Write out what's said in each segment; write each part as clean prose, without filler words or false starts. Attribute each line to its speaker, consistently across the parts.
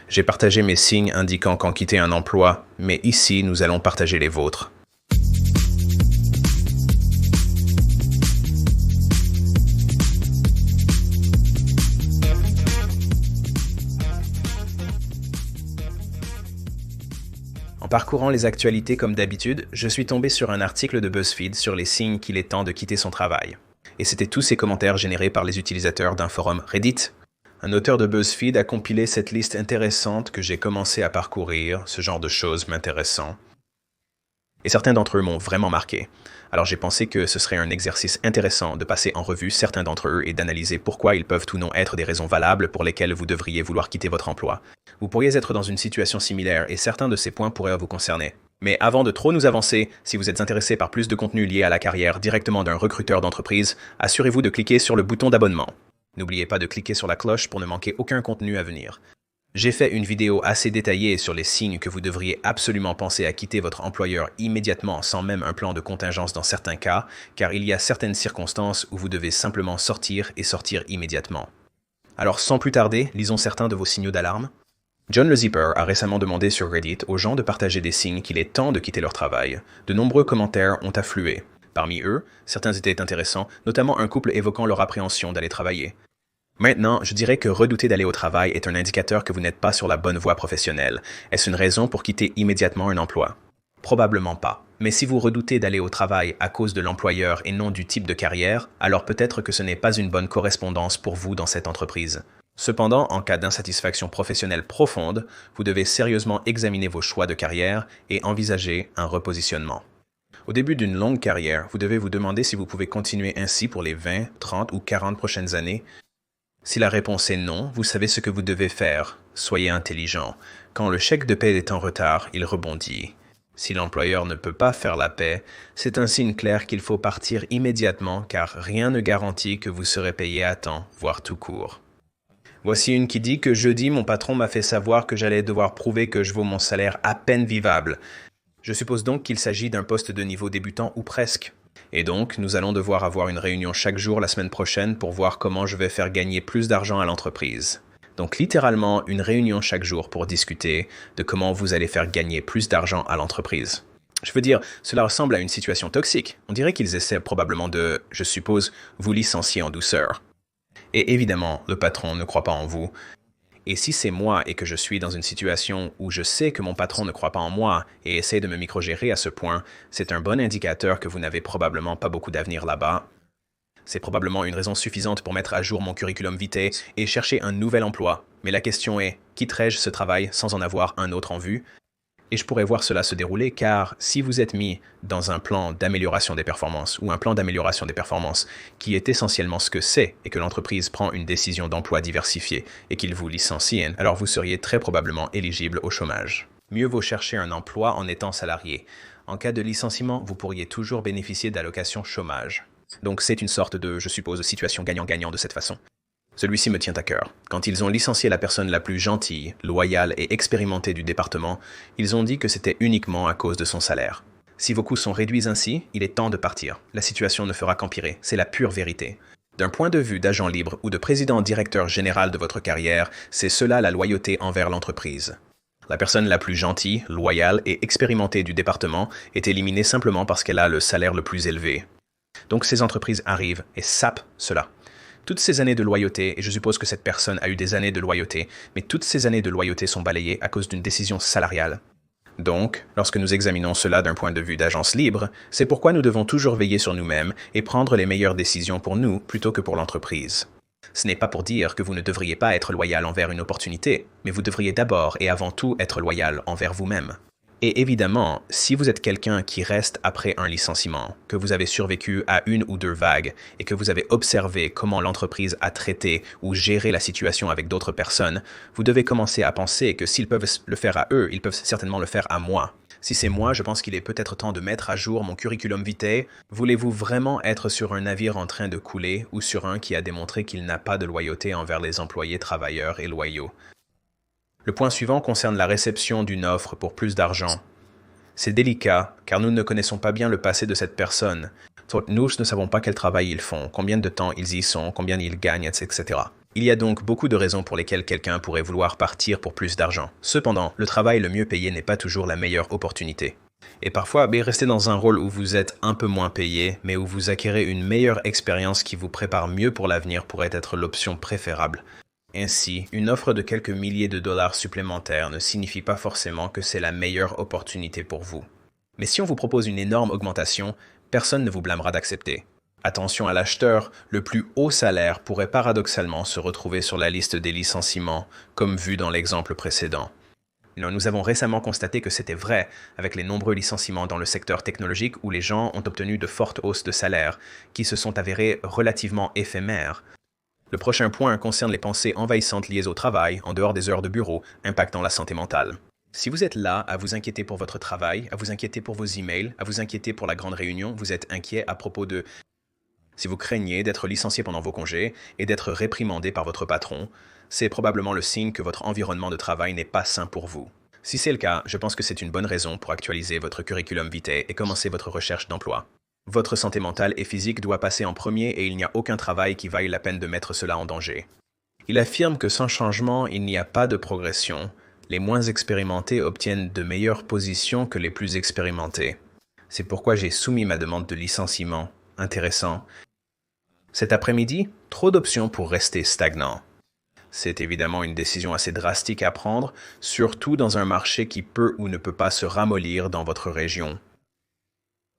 Speaker 1: J'ai partagé mes signes indiquant quand quitter un emploi, mais ici, nous allons partager les vôtres. En parcourant les actualités comme d'habitude, je suis tombé sur un article de BuzzFeed sur les signes qu'il est temps de quitter son travail. Et c'était tous ces commentaires générés par les utilisateurs d'un forum Reddit. Un auteur de BuzzFeed a compilé cette liste intéressante que j'ai commencé à parcourir, ce genre de choses m'intéressant. Et certains d'entre eux m'ont vraiment marqué. Alors j'ai pensé que ce serait un exercice intéressant de passer en revue certains d'entre eux et d'analyser pourquoi ils peuvent ou non être des raisons valables pour lesquelles vous devriez vouloir quitter votre emploi. Vous pourriez être dans une situation similaire et certains de ces points pourraient vous concerner. Mais avant de trop nous avancer, si vous êtes intéressé par plus de contenu lié à la carrière directement d'un recruteur d'entreprise, assurez-vous de cliquer sur le bouton d'abonnement. N'oubliez pas de cliquer sur la cloche pour ne manquer aucun contenu à venir. J'ai fait une vidéo assez détaillée sur les signes que vous devriez absolument penser à quitter votre employeur immédiatement sans même un plan de contingence dans certains cas, car il y a certaines circonstances où vous devez simplement sortir et sortir immédiatement. Alors sans plus tarder, lisons certains de vos signaux d'alarme. John le Zipper a récemment demandé sur Reddit aux gens de partager des signes qu'il est temps de quitter leur travail. De nombreux commentaires ont afflué. Parmi eux, certains étaient intéressants, notamment un couple évoquant leur appréhension d'aller travailler. Maintenant, je dirais que redouter d'aller au travail est un indicateur que vous n'êtes pas sur la bonne voie professionnelle. Est-ce une raison pour quitter immédiatement un emploi? Probablement pas. Mais si vous redoutez d'aller au travail à cause de l'employeur et non du type de carrière, alors peut-être que ce n'est pas une bonne correspondance pour vous dans cette entreprise. Cependant, en cas d'insatisfaction professionnelle profonde, vous devez sérieusement examiner vos choix de carrière et envisager un repositionnement. Au début d'une longue carrière, vous devez vous demander si vous pouvez continuer ainsi pour les 20, 30 ou 40 prochaines années. Si la réponse est non, vous savez ce que vous devez faire. Soyez intelligent. Quand le chèque de paie est en retard, il rebondit. Si l'employeur ne peut pas faire la paie, c'est un signe clair qu'il faut partir immédiatement car rien ne garantit que vous serez payé à temps, voire tout court. Voici une qui dit que jeudi, mon patron m'a fait savoir que j'allais devoir prouver que je vaux mon salaire à peine vivable. Je suppose donc qu'il s'agit d'un poste de niveau débutant ou presque. Et donc, nous allons devoir avoir une réunion chaque jour la semaine prochaine pour voir comment je vais faire gagner plus d'argent à l'entreprise. Donc littéralement, une réunion chaque jour pour discuter de comment vous allez faire gagner plus d'argent à l'entreprise. Je veux dire, cela ressemble à une situation toxique. On dirait qu'ils essaient probablement de, je suppose, vous licencier en douceur. Et évidemment, le patron ne croit pas en vous. Et si c'est moi et que je suis dans une situation où je sais que mon patron ne croit pas en moi et essaie de me microgérer à ce point, c'est un bon indicateur que vous n'avez probablement pas beaucoup d'avenir là-bas. C'est probablement une raison suffisante pour mettre à jour mon curriculum vitae et chercher un nouvel emploi. Mais la question est, quitterai-je ce travail sans en avoir un autre en vue? Et je pourrais voir cela se dérouler car si vous êtes mis dans un plan d'amélioration des performances ou un plan d'amélioration des performances qui est essentiellement ce que c'est et que l'entreprise prend une décision d'emploi diversifiée et qu'il vous licencie, alors vous seriez très probablement éligible au chômage. Mieux vaut chercher un emploi en étant salarié. En cas de licenciement, vous pourriez toujours bénéficier d'allocations chômage. Donc c'est une sorte de, je suppose, situation gagnant-gagnant de cette façon. Celui-ci me tient à cœur. Quand ils ont licencié la personne la plus gentille, loyale et expérimentée du département, ils ont dit que c'était uniquement à cause de son salaire. Si vos coûts sont réduits ainsi, il est temps de partir. La situation ne fera qu'empirer, c'est la pure vérité. D'un point de vue d'agent libre ou de président-directeur général de votre carrière, c'est cela la loyauté envers l'entreprise. La personne la plus gentille, loyale et expérimentée du département est éliminée simplement parce qu'elle a le salaire le plus élevé. Donc ces entreprises arrivent et sapent cela. Toutes ces années de loyauté, et je suppose que cette personne a eu des années de loyauté, mais toutes ces années de loyauté sont balayées à cause d'une décision salariale. Donc, lorsque nous examinons cela d'un point de vue d'agence libre, c'est pourquoi nous devons toujours veiller sur nous-mêmes et prendre les meilleures décisions pour nous plutôt que pour l'entreprise. Ce n'est pas pour dire que vous ne devriez pas être loyal envers une opportunité, mais vous devriez d'abord et avant tout être loyal envers vous-même. Et évidemment, si vous êtes quelqu'un qui reste après un licenciement, que vous avez survécu à une ou deux vagues et que vous avez observé comment l'entreprise a traité ou géré la situation avec d'autres personnes, vous devez commencer à penser que s'ils peuvent le faire à eux, ils peuvent certainement le faire à moi. Si c'est moi, je pense qu'il est peut-être temps de mettre à jour mon curriculum vitae. Voulez-vous vraiment être sur un navire en train de couler ou sur un qui a démontré qu'il n'a pas de loyauté envers les employés travailleurs et loyaux? Le point suivant concerne la réception d'une offre pour plus d'argent. C'est délicat, car nous ne connaissons pas bien le passé de cette personne. Nous ne savons pas quel travail ils font, combien de temps ils y sont, combien ils gagnent, etc. Il y a donc beaucoup de raisons pour lesquelles quelqu'un pourrait vouloir partir pour plus d'argent. Cependant, le travail le mieux payé n'est pas toujours la meilleure opportunité. Et parfois, rester dans un rôle où vous êtes un peu moins payé, mais où vous acquérez une meilleure expérience qui vous prépare mieux pour l'avenir pourrait être l'option préférable. Ainsi, une offre de quelques milliers de dollars supplémentaires ne signifie pas forcément que c'est la meilleure opportunité pour vous. Mais si on vous propose une énorme augmentation, personne ne vous blâmera d'accepter. Attention à l'acheteur, le plus haut salaire pourrait paradoxalement se retrouver sur la liste des licenciements, comme vu dans l'exemple précédent. Nous avons récemment constaté que c'était vrai avec les nombreux licenciements dans le secteur technologique où les gens ont obtenu de fortes hausses de salaire, qui se sont avérées relativement éphémères. Le prochain point concerne les pensées envahissantes liées au travail, en dehors des heures de bureau, impactant la santé mentale. Si vous êtes là à vous inquiéter pour votre travail, à vous inquiéter pour vos emails, à vous inquiéter pour la grande réunion, vous êtes inquiet à propos de... Si vous craignez d'être licencié pendant vos congés et d'être réprimandé par votre patron, c'est probablement le signe que votre environnement de travail n'est pas sain pour vous. Si c'est le cas, je pense que c'est une bonne raison pour actualiser votre curriculum vitae et commencer votre recherche d'emploi. Votre santé mentale et physique doit passer en premier et il n'y a aucun travail qui vaille la peine de mettre cela en danger. Il affirme que sans changement, il n'y a pas de progression. Les moins expérimentés obtiennent de meilleures positions que les plus expérimentés. C'est pourquoi j'ai soumis ma demande de licenciement. Intéressant. Cet après-midi, trop d'options pour rester stagnant. C'est évidemment une décision assez drastique à prendre, surtout dans un marché qui peut ou ne peut pas se ramollir dans votre région.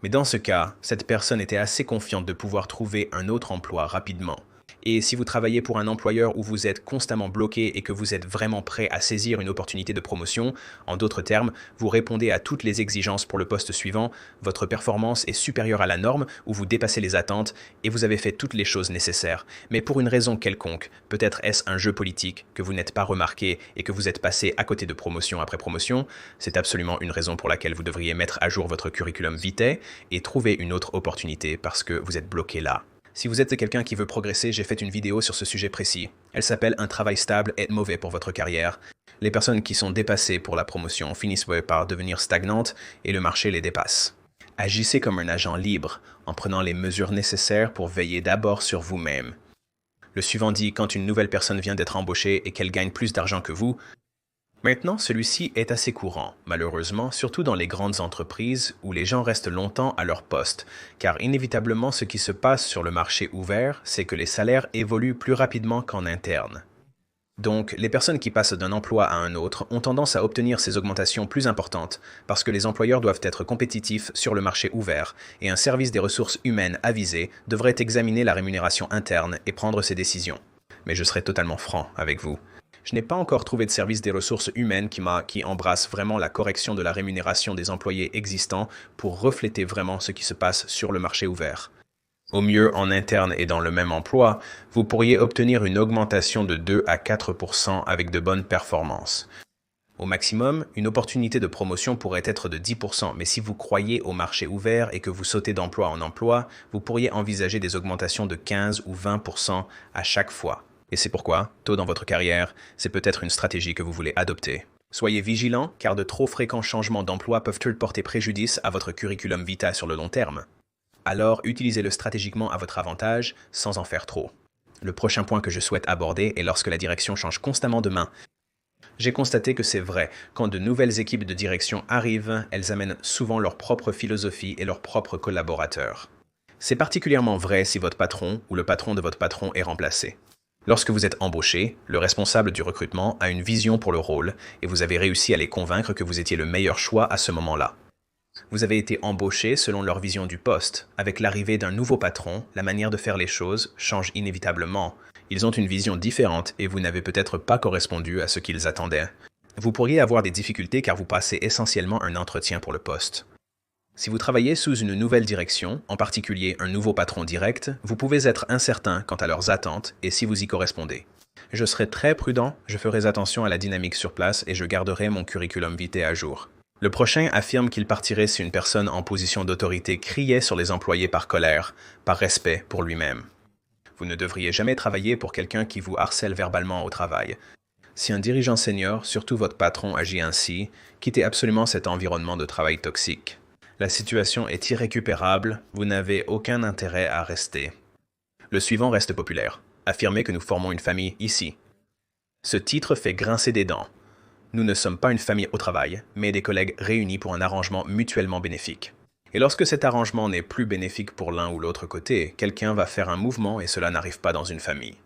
Speaker 1: Mais dans ce cas, cette personne était assez confiante de pouvoir trouver un autre emploi rapidement. Et si vous travaillez pour un employeur où vous êtes constamment bloqué et que vous êtes vraiment prêt à saisir une opportunité de promotion, en d'autres termes, vous répondez à toutes les exigences pour le poste suivant, votre performance est supérieure à la norme ou vous dépassez les attentes et vous avez fait toutes les choses nécessaires. Mais pour une raison quelconque, peut-être est-ce un jeu politique que vous n'êtes pas remarqué et que vous êtes passé à côté de promotion après promotion, c'est absolument une raison pour laquelle vous devriez mettre à jour votre curriculum vitae et trouver une autre opportunité parce que vous êtes bloqué là. Si vous êtes quelqu'un qui veut progresser, j'ai fait une vidéo sur ce sujet précis. Elle s'appelle « Un travail stable est mauvais pour votre carrière ». Les personnes qui sont dépassées pour la promotion finissent par devenir stagnantes et le marché les dépasse. Agissez comme un agent libre, en prenant les mesures nécessaires pour veiller d'abord sur vous-même. Le suivant dit « Quand une nouvelle personne vient d'être embauchée et qu'elle gagne plus d'argent que vous », maintenant, celui-ci est assez courant, malheureusement, surtout dans les grandes entreprises où les gens restent longtemps à leur poste, car inévitablement ce qui se passe sur le marché ouvert, c'est que les salaires évoluent plus rapidement qu'en interne. Donc, les personnes qui passent d'un emploi à un autre ont tendance à obtenir ces augmentations plus importantes parce que les employeurs doivent être compétitifs sur le marché ouvert et un service des ressources humaines avisé devrait examiner la rémunération interne et prendre ses décisions. Mais je serai totalement franc avec vous. Je n'ai pas encore trouvé de service des ressources humaines qui embrasse vraiment la correction de la rémunération des employés existants pour refléter vraiment ce qui se passe sur le marché ouvert. Au mieux, en interne et dans le même emploi, vous pourriez obtenir une augmentation de 2 à 4% avec de bonnes performances. Au maximum, une opportunité de promotion pourrait être de 10%, mais si vous croyez au marché ouvert et que vous sautez d'emploi en emploi, vous pourriez envisager des augmentations de 15 ou 20% à chaque fois. Et c'est pourquoi, tôt dans votre carrière, c'est peut-être une stratégie que vous voulez adopter. Soyez vigilant, car de trop fréquents changements d'emploi peuvent porter préjudice à votre curriculum vitae sur le long terme. Alors, utilisez-le stratégiquement à votre avantage, sans en faire trop. Le prochain point que je souhaite aborder est lorsque la direction change constamment de main. J'ai constaté que c'est vrai, quand de nouvelles équipes de direction arrivent, elles amènent souvent leur propre philosophie et leurs propres collaborateurs. C'est particulièrement vrai si votre patron ou le patron de votre patron est remplacé. Lorsque vous êtes embauché, le responsable du recrutement a une vision pour le rôle et vous avez réussi à les convaincre que vous étiez le meilleur choix à ce moment-là. Vous avez été embauché selon leur vision du poste. Avec l'arrivée d'un nouveau patron, la manière de faire les choses change inévitablement. Ils ont une vision différente et vous n'avez peut-être pas correspondu à ce qu'ils attendaient. Vous pourriez avoir des difficultés car vous passez essentiellement un entretien pour le poste. Si vous travaillez sous une nouvelle direction, en particulier un nouveau patron direct, vous pouvez être incertain quant à leurs attentes et si vous y correspondez. Je serai très prudent, je ferai attention à la dynamique sur place et je garderai mon curriculum vitae à jour. Le prochain affirme qu'il partirait si une personne en position d'autorité criait sur les employés par colère, par respect pour lui-même. Vous ne devriez jamais travailler pour quelqu'un qui vous harcèle verbalement au travail. Si un dirigeant senior, surtout votre patron, agit ainsi, quittez absolument cet environnement de travail toxique. La situation est irrécupérable, vous n'avez aucun intérêt à rester. Le suivant reste populaire. Affirmer que nous formons une famille ici. Ce titre fait grincer des dents. Nous ne sommes pas une famille au travail, mais des collègues réunis pour un arrangement mutuellement bénéfique. Et lorsque cet arrangement n'est plus bénéfique pour l'un ou l'autre côté, quelqu'un va faire un mouvement et cela n'arrive pas dans une famille.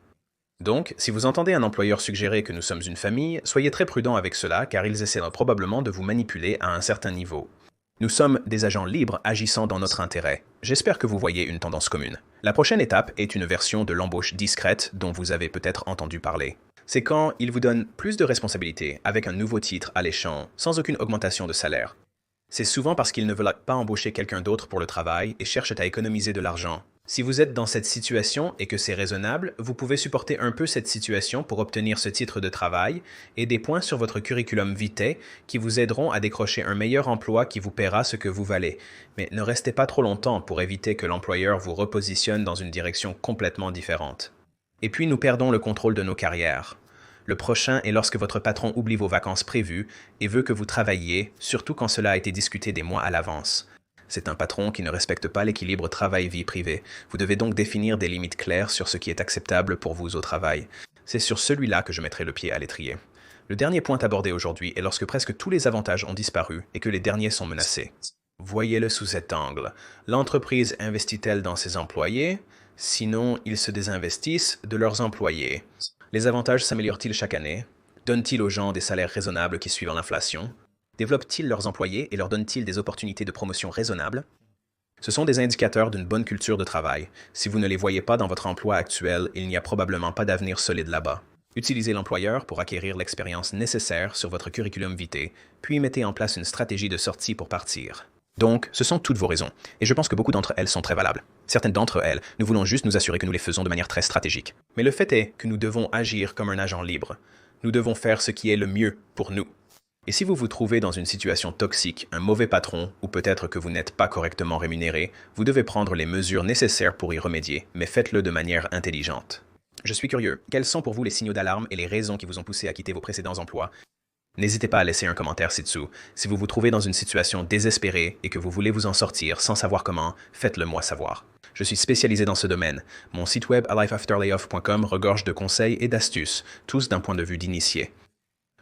Speaker 1: Donc, si vous entendez un employeur suggérer que nous sommes une famille, soyez très prudent avec cela car ils essaieront probablement de vous manipuler à un certain niveau. Nous sommes des agents libres agissant dans notre intérêt. J'espère que vous voyez une tendance commune. La prochaine étape est une version de l'embauche discrète dont vous avez peut-être entendu parler. C'est quand ils vous donnent plus de responsabilités avec un nouveau titre alléchant, sans aucune augmentation de salaire. C'est souvent parce qu'ils ne veulent pas embaucher quelqu'un d'autre pour le travail et cherchent à économiser de l'argent. Si vous êtes dans cette situation et que c'est raisonnable, vous pouvez supporter un peu cette situation pour obtenir ce titre de travail et des points sur votre curriculum vitae qui vous aideront à décrocher un meilleur emploi qui vous paiera ce que vous valez. Mais ne restez pas trop longtemps pour éviter que l'employeur vous repositionne dans une direction complètement différente. Et puis nous perdons le contrôle de nos carrières. Le prochain est lorsque votre patron oublie vos vacances prévues et veut que vous travailliez, surtout quand cela a été discuté des mois à l'avance. C'est un patron qui ne respecte pas l'équilibre travail-vie privée. Vous devez donc définir des limites claires sur ce qui est acceptable pour vous au travail. C'est sur celui-là que je mettrai le pied à l'étrier. Le dernier point abordé aujourd'hui est lorsque presque tous les avantages ont disparu et que les derniers sont menacés. Voyez-le sous cet angle. L'entreprise investit-elle dans ses employés? Sinon, ils se désinvestissent de leurs employés. Les avantages s'améliorent-ils chaque année? Donnent-ils aux gens des salaires raisonnables qui suivent l'inflation? Développent-ils leurs employés et leur donnent-ils des opportunités de promotion raisonnables? Ce sont des indicateurs d'une bonne culture de travail. Si vous ne les voyez pas dans votre emploi actuel, il n'y a probablement pas d'avenir solide là-bas. Utilisez l'employeur pour acquérir l'expérience nécessaire sur votre curriculum vitae, puis mettez en place une stratégie de sortie pour partir. Donc, ce sont toutes vos raisons, et je pense que beaucoup d'entre elles sont très valables. Certaines d'entre elles, nous voulons juste nous assurer que nous les faisons de manière très stratégique. Mais le fait est que nous devons agir comme un agent libre. Nous devons faire ce qui est le mieux pour nous. Et si vous vous trouvez dans une situation toxique, un mauvais patron, ou peut-être que vous n'êtes pas correctement rémunéré, vous devez prendre les mesures nécessaires pour y remédier, mais faites-le de manière intelligente. Je suis curieux, quels sont pour vous les signaux d'alarme et les raisons qui vous ont poussé à quitter vos précédents emplois? N'hésitez pas à laisser un commentaire ci-dessous. Si vous vous trouvez dans une situation désespérée et que vous voulez vous en sortir sans savoir comment, faites-le moi savoir. Je suis spécialisé dans ce domaine. Mon site web alifeafterlayoff.com regorge de conseils et d'astuces, tous d'un point de vue d'initié.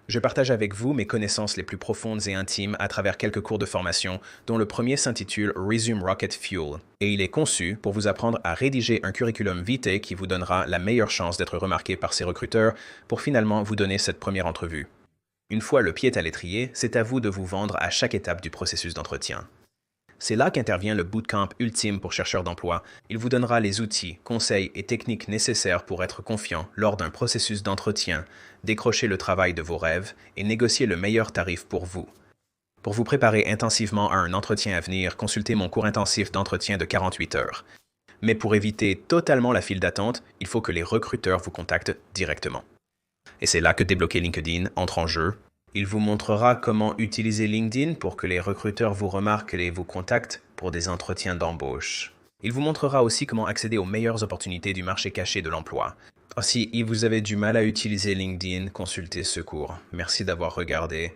Speaker 1: Je partage avec vous mes connaissances les plus profondes et intimes à travers quelques cours de formation, dont le premier s'intitule Resume Rocket Fuel, et il est conçu pour vous apprendre à rédiger un curriculum vitae qui vous donnera la meilleure chance d'être remarqué par ces recruteurs pour finalement vous donner cette première entrevue. Une fois le pied à l'étrier, c'est à vous de vous vendre à chaque étape du processus d'entretien. C'est là qu'intervient le bootcamp ultime pour chercheurs d'emploi. Il vous donnera les outils, conseils et techniques nécessaires pour être confiant lors d'un processus d'entretien, décrocher le travail de vos rêves et négocier le meilleur tarif pour vous. Pour vous préparer intensivement à un entretien à venir, consultez mon cours intensif d'entretien de 48 heures. Mais pour éviter totalement la file d'attente, il faut que les recruteurs vous contactent directement. Et c'est là que débloquer LinkedIn entre en jeu. Il vous montrera comment utiliser LinkedIn pour que les recruteurs vous remarquent et vous contactent pour des entretiens d'embauche. Il vous montrera aussi comment accéder aux meilleures opportunités du marché caché de l'emploi. Si vous avez du mal à utiliser LinkedIn, consultez ce cours. Merci d'avoir regardé.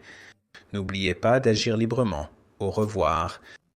Speaker 1: N'oubliez pas d'agir librement. Au revoir.